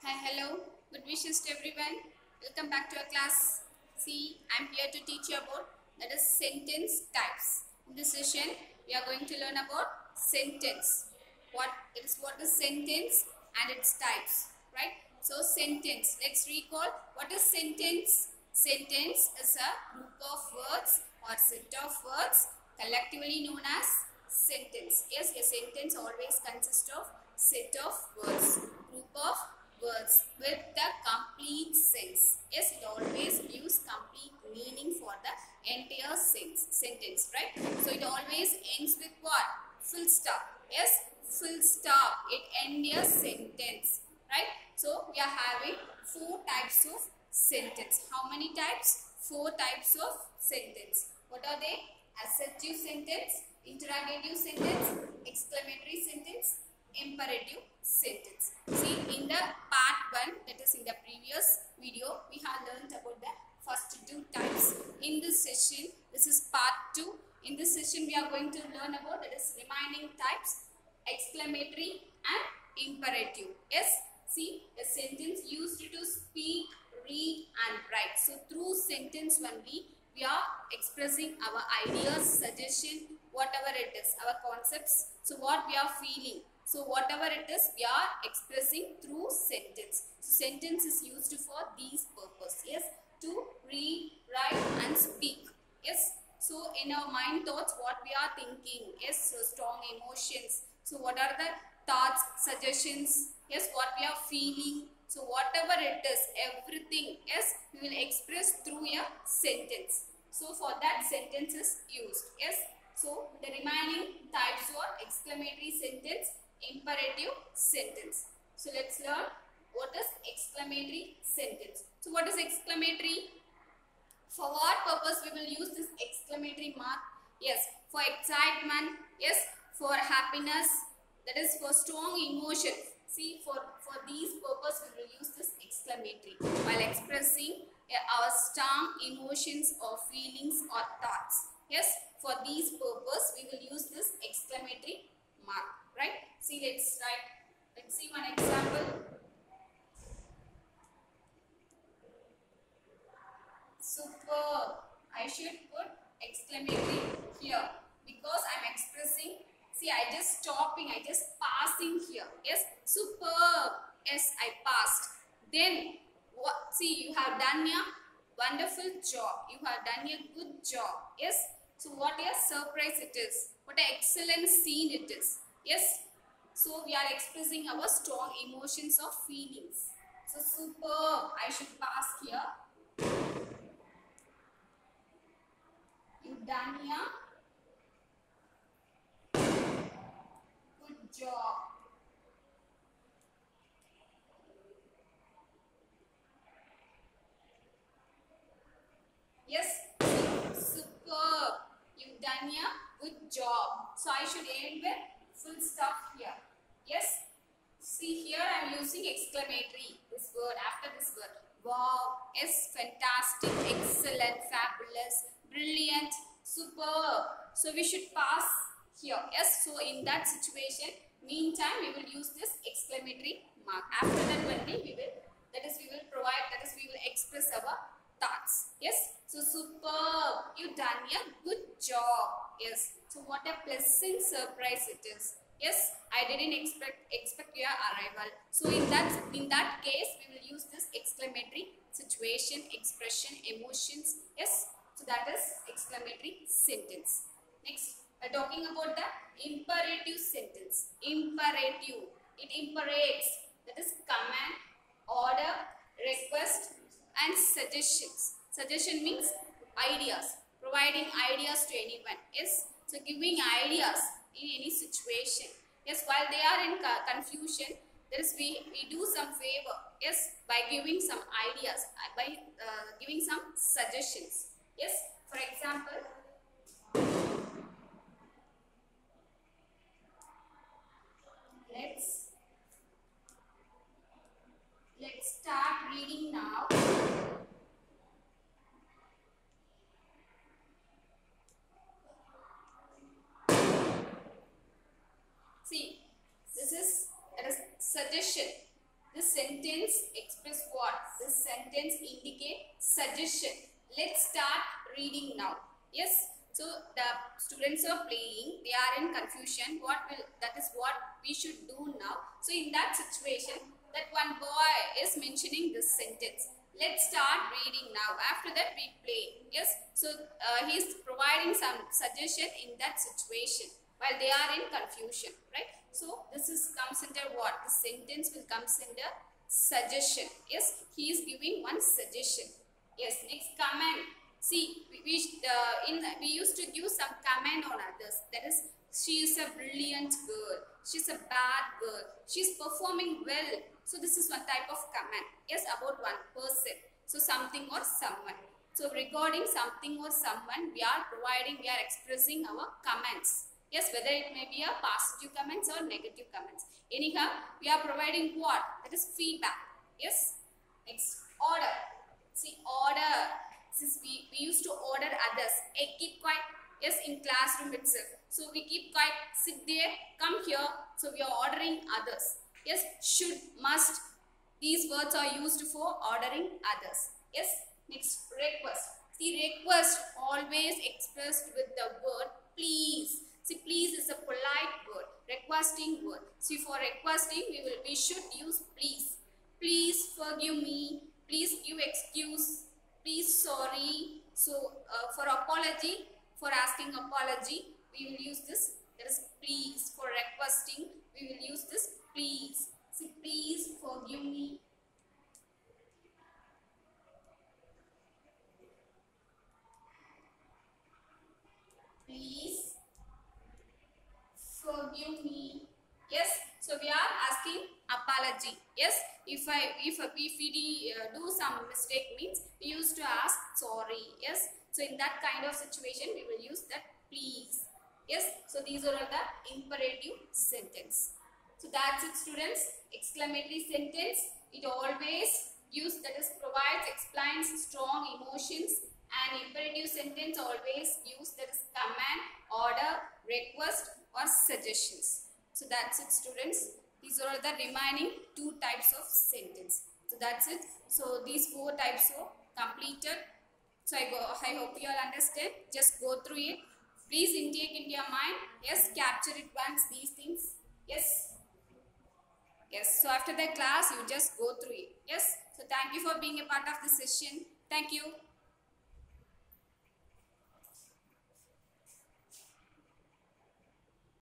Hi, hello. Good wishes to everyone. Welcome back to our class. See, I'm here to teach you about that is sentence types. In this session, we are going to learn about sentence. What is sentence and its types, right? So sentence. Let's recall what is sentence. Sentence is a group of words or set of words collectively known as sentence. Yes, a sentence always consists of set of words, group of words with the complete sense. Yes, it always gives complete meaning for the entire sentence, right? So it always ends with what? Full stop. Yes, full stop. It ends a sentence, right? So we are having four types of sentence. How many types? Four types of sentence. What are they? Assertive sentence, interrogative sentence, exclamatory sentence, imperative sentence. See, in the part 1, that is in the previous video, we have learned about the first two types. In this session, this is part 2. In this session, we are going to learn about that is remaining types, exclamatory and imperative. Yes, see, a sentence used to speak, read and write. So, through sentence only, we are expressing our ideas, suggestion, whatever it is, our concepts. So, what we are feeling. So, whatever it is, we are expressing through sentence. So, sentence is used for these purposes. Yes, to read, write and speak. Yes. So, in our mind thoughts, what we are thinking. Yes, so strong emotions. So, what are the thoughts, suggestions? Yes, what we are feeling. So, whatever it is, everything, yes, we will express through a sentence. So, for that sentence is used. Yes. So, the remaining types were exclamatory sentence, imperative sentence. So, let's learn what is exclamatory sentence. So, what is exclamatory? For what purpose we will use this exclamatory mark? Yes, for excitement. Yes, for happiness. That is for strong emotion. See, for these purpose we will use this exclamatory while expressing our strong emotions or feelings or thoughts. Yes, for these purpose we will use this exclamatory mark. Right? See, let's see one example. Superb. I should put exclamatory here because I'm expressing. See, I just stopping, I just passing here. Yes, superb. Yes, I passed. Then what? See, you have done a wonderful job. You have done a good job. Yes. So what a surprise it is. What an excellent scene it is. Yes. So we are expressing our strong emotions or feelings. So superb. I should pass here. You've done a good job. Yes, superb. You've done a good job. So I should end with full stop here. Yes. See, here I am using exclamatory. This word after this word. Wow. Yes, fantastic, excellent, fabulous, brilliant, superb. So we should pass here. Yes. So in that situation, meantime we will use this exclamatory mark. After that only we will express our thoughts. Yes. So superb. You done a good job. Yes. So what a pleasant surprise it is. Yes, I didn't expect your arrival. So in that case, we will use this exclamatory situation, expression, emotions. Yes, so that is exclamatory sentence. Next, we are talking about the imperative sentence. Imperative. It imperates. That is command, order, request, and suggestions. Suggestion means ideas. Providing ideas to anyone. Yes, so giving ideas in any situation. Yes, while they are in confusion, there is we do some favor. Yes, by giving some ideas, by giving some suggestions. Yes, for example, let's start reading now. See, this is a suggestion. This sentence express what? This sentence indicate suggestion. Let's start reading now. Yes. So the students are playing. They are in confusion. That is what we should do now. So in that situation, that one boy is mentioning this sentence. Let's start reading now. After that we play. Yes. So he is providing some suggestion in that situation while they are in confusion, right? So this is comes under what? The sentence will comes under suggestion. Yes, he is giving one suggestion. Yes, next comment. See, we used to give some comment on others. That is, she is a brilliant girl. She's a bad girl. She's performing well. So this is one type of comment. Yes, about one person. So something or someone. So regarding something or someone, we are expressing our comments. Yes, whether it may be a positive comments or negative comments. Anyhow, we are providing what? That is feedback. Yes. Next, order. See, order. This is we used to order others. Hey, keep quiet. Yes, in classroom itself. So we keep quiet. Sit there. Come here. So we are ordering others. Yes, should, must. These words are used for ordering others. Yes. Next, request. See, request always expressed with the word please. See, please is a polite word, requesting word. See, for requesting, we should use please. Please forgive me. Please give excuse. Please sorry. So, for apology, for asking apology, we will use this. That is please. For requesting, we will use this please. See, please forgive me. Please forgive me. Yes, so we are asking apology. Yes, if we do some mistake means we used to ask sorry. Yes, so in that kind of situation we will use that please. Yes, so these are all the imperative sentence. So that's it, students. Exclamatory sentence, it always gives, that is provides, explains strong emotions, and imperative sentence always gives, that is command, order, request or suggestions. So that's it, students. These are the remaining two types of sentence. So that's it. So these four types are completed. So I hope you all understand. Just go through it. Please intake in your mind. Yes, capture it once, these things. Yes. Yes. So after the class, you just go through it. Yes. So thank you for being a part of the session. Thank you.